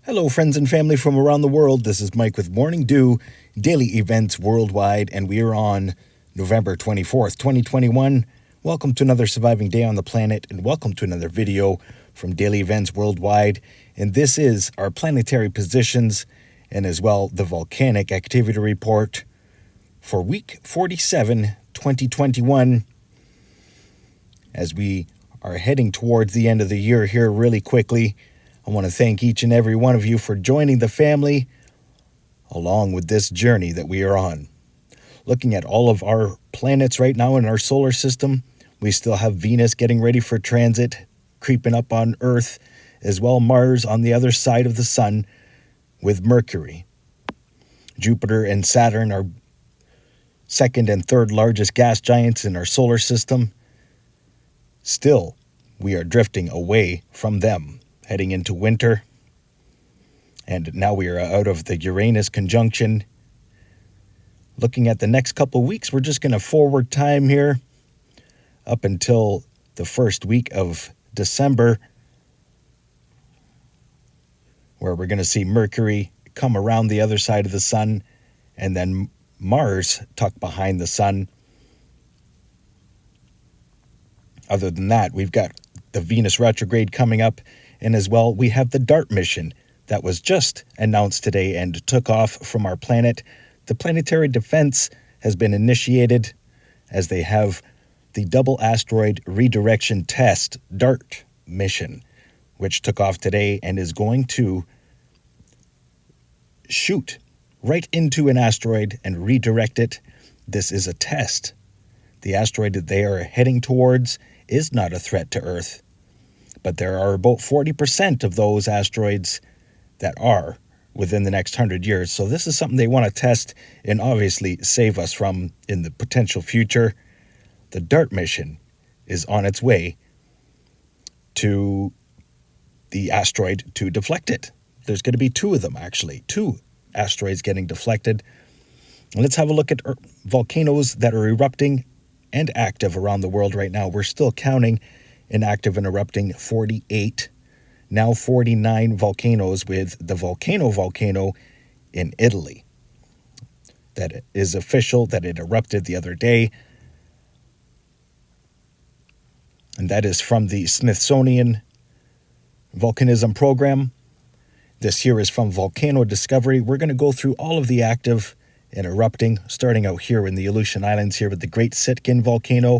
Hello, friends and family from around the world. This is Mike with Morning Dew, daily events worldwide, and we are on November 24th, 2021. Welcome to another surviving day on the planet, and welcome to another video from Daily Events Worldwide. And this is our planetary positions and as well the volcanic activity report for week 47, 2021. As we are heading towards the end of the year here really quickly, I want to thank each and every one of you for joining the family along with this journey that we are on. Looking at all of our planets right now in our solar system, we still have Venus getting ready for transit, creeping up on Earth, as well Mars on the other side of the sun with Mercury. Jupiter and Saturn are second and third largest gas giants in our solar system. Still, we are drifting away from them, heading into winter. And now we are out of the Uranus conjunction. Looking at the next couple of weeks, we're just going to forward time here up until the first week of December, where we're going to see Mercury come around the other side of the sun and then Mars tucked behind the sun. Other than that, we've got the Venus retrograde coming up, and as well we have the D.A.R.T mission that was just announced today and took off from our planet. The planetary defense has been initiated as they have the double asteroid redirection test D.A.R.T mission, which took off today and is going to shoot right into an asteroid and redirect it. This is a test. The asteroid that they are heading towards is not a threat to Earth, but there are about 40% of those asteroids that are within the next 100 years. So this is something they want to test and obviously save us from in the potential future. The D.A.R.T mission is on its way to the asteroid to deflect it. There's going to be two of them, actually, two asteroids getting deflected. And let's have a look at volcanoes that are erupting and active around the world right now. We're still counting in active and erupting 48, now 49 volcanoes, with the volcano in Italy. That is official, that it erupted the other day. And that is from the Smithsonian Volcanism Program. This here is from Volcano Discovery. We're going to go through all of the active and erupting, starting out here in the Aleutian Islands here with the Great Sitkin volcano,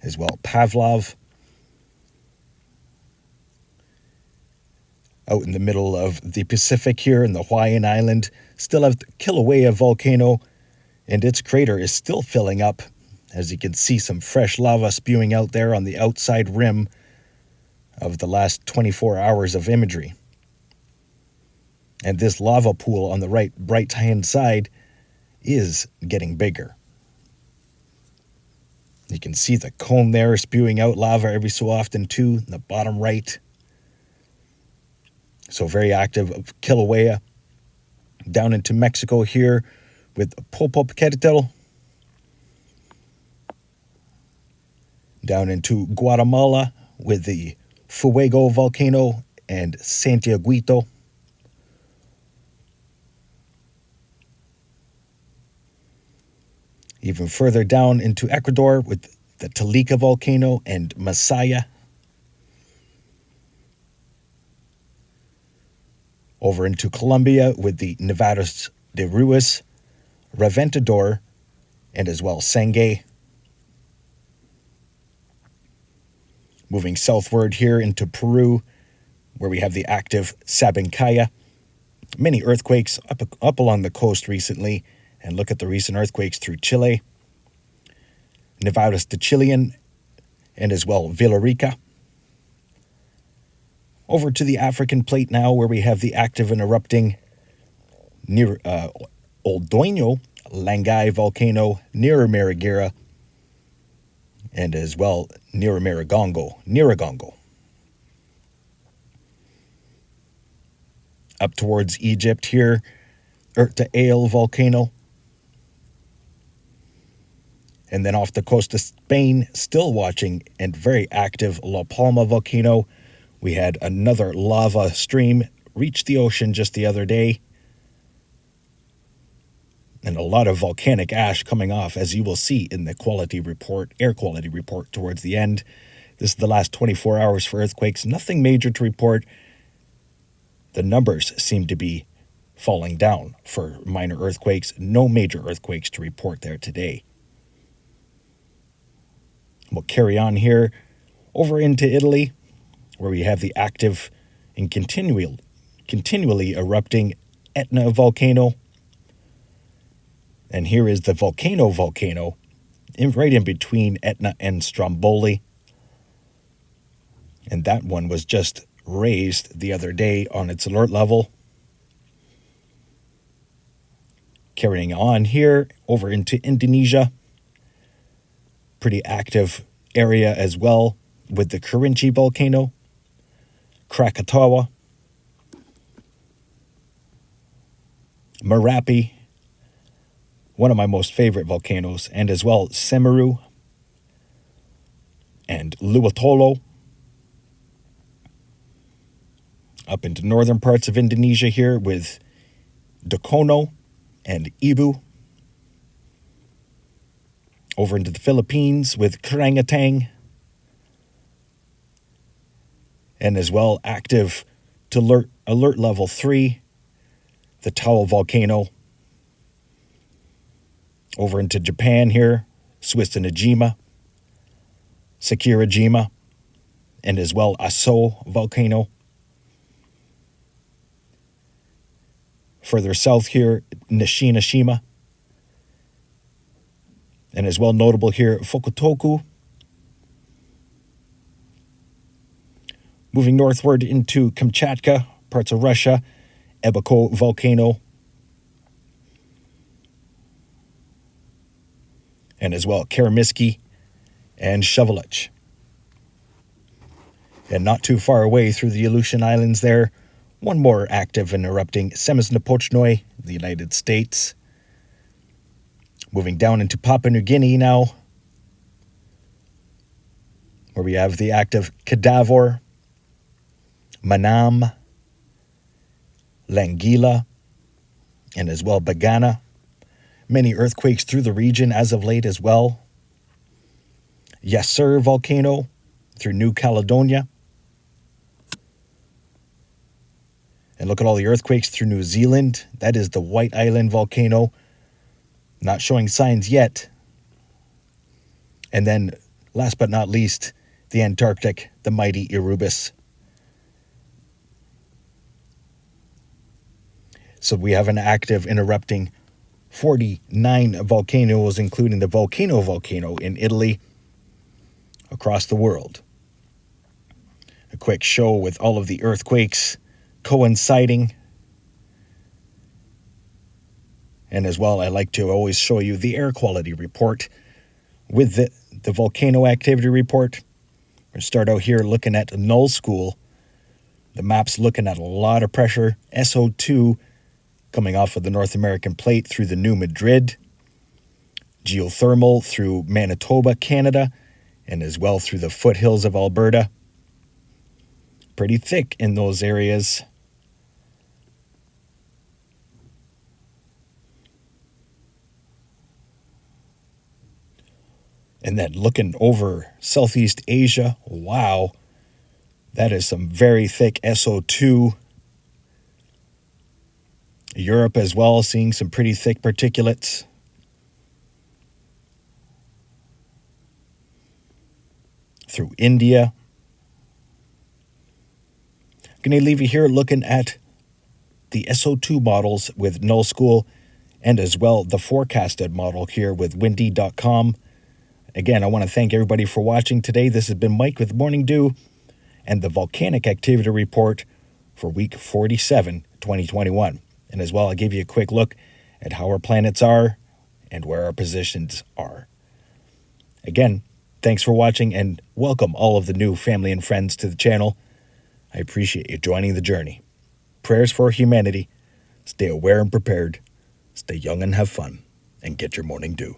as well Pavlov. Out in the middle of the Pacific here in the Hawaiian Island, still have the Kilauea volcano, and its crater is still filling up. As you can see, some fresh lava spewing out there on the outside rim of the last 24 hours of imagery. And this lava pool on the right-hand side is getting bigger. You can see the cone there spewing out lava every so often too, in the bottom right. So very active of Kilauea. Down into Mexico here with Popocatépetl. Down into Guatemala with the Fuego volcano and Santiaguito. Even further down into Ecuador with the Tilica volcano and Masaya. Over into Colombia with the Nevados de Ruiz, Reventador, and as well Sangay. Moving southward here into Peru, where we have the active Sabancaya. Many earthquakes up along the coast recently. And look at the recent earthquakes through Chile, Nevados de Chilean, and as well Villarrica. Over to the African plate now, where we have the active and erupting near Oldoño Langai volcano, Nyiragongo, and as well Nyiragongo. Up towards Egypt here, Erta Ale volcano. And then off the coast of Spain, still watching and very active La Palma volcano. We had another lava stream reached the ocean just the other day. And a lot of volcanic ash coming off, as you will see in the quality report, air quality report towards the end. This is the last 24 hours for earthquakes. Nothing major to report. The numbers seem to be falling down for minor earthquakes. No major earthquakes to report there today. We'll carry on here over into Italy, where we have the active and continually erupting Etna volcano. And here is the volcano, right in between Etna and Stromboli. And that one was just raised the other day on its alert level. Carrying on here over into Indonesia. Pretty active area as well with the Kerinci volcano, Krakatoa, Merapi, one of my most favorite volcanoes, and as well Semeru and Luatolo. Up into northern parts of Indonesia here with Dukono and Ibu. Over into the Philippines with Karangatang. And as well active to alert level 3, the Taal volcano. Over into Japan here, Suwanosejima, Sakirajima, and as well Aso volcano. Further south here, Nishinoshima. And as well notable here, Fukutoku. Moving northward into Kamchatka, parts of Russia, Ebeko volcano. And as well Karaminsky and Sheveluch. And not too far away through the Aleutian Islands there, one more active and erupting, Semisnapochnoi, the United States. Moving down into Papua New Guinea now, where we have the active Kadavor, Manam, Langila, and as well Bagana. Many earthquakes through the region as of late as well. Yasur volcano through New Caledonia. And look at all the earthquakes through New Zealand. That is the White Island volcano. Not showing signs yet. And then, last but not least, the Antarctic, the mighty Erebus. So we have an active and erupting 49 volcanoes, including the volcano in Italy, across the world. A quick show with all of the earthquakes coinciding. And as well, I like to always show you the air quality report with the volcano activity report. We're going to start out here looking at Null School. The map's looking at a lot of pressure. SO2 coming off of the North American plate through the New Madrid. Geothermal through Manitoba, Canada, and as well through the foothills of Alberta. Pretty thick in those areas. And then looking over Southeast Asia, wow, that is some very thick SO2. Europe as well, seeing some pretty thick particulates. Through India. I'm going to leave you here looking at the SO2 models with Null School and as well the forecasted model here with windy.com. Again, I want to thank everybody for watching today. This has been Mike with Morning Dew and the Volcanic Activity Report for week 47, 2021. And as well, I'll give you a quick look at how our planets are and where our positions are. Again, thanks for watching and welcome all of the new family and friends to the channel. I appreciate you joining the journey. Prayers for humanity. Stay aware and prepared. Stay young and have fun. And get your morning dew.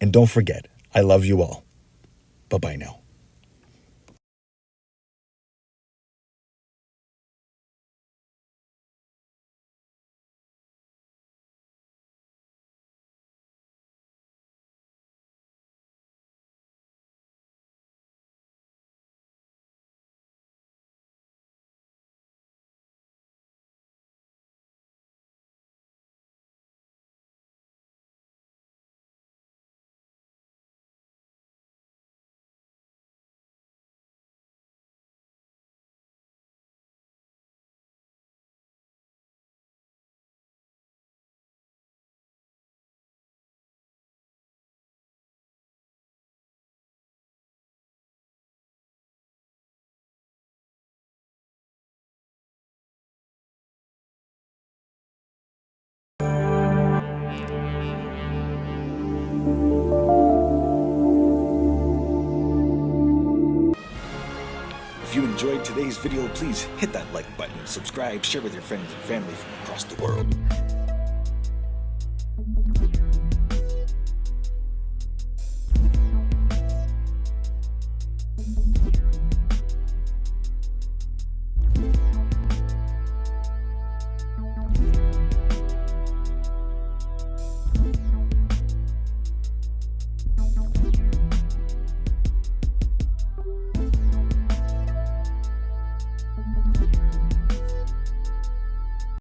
And don't forget, I love you all. Bye-bye now. enjoyed today's video, please hit that like button, subscribe, share with your friends and family from across the world.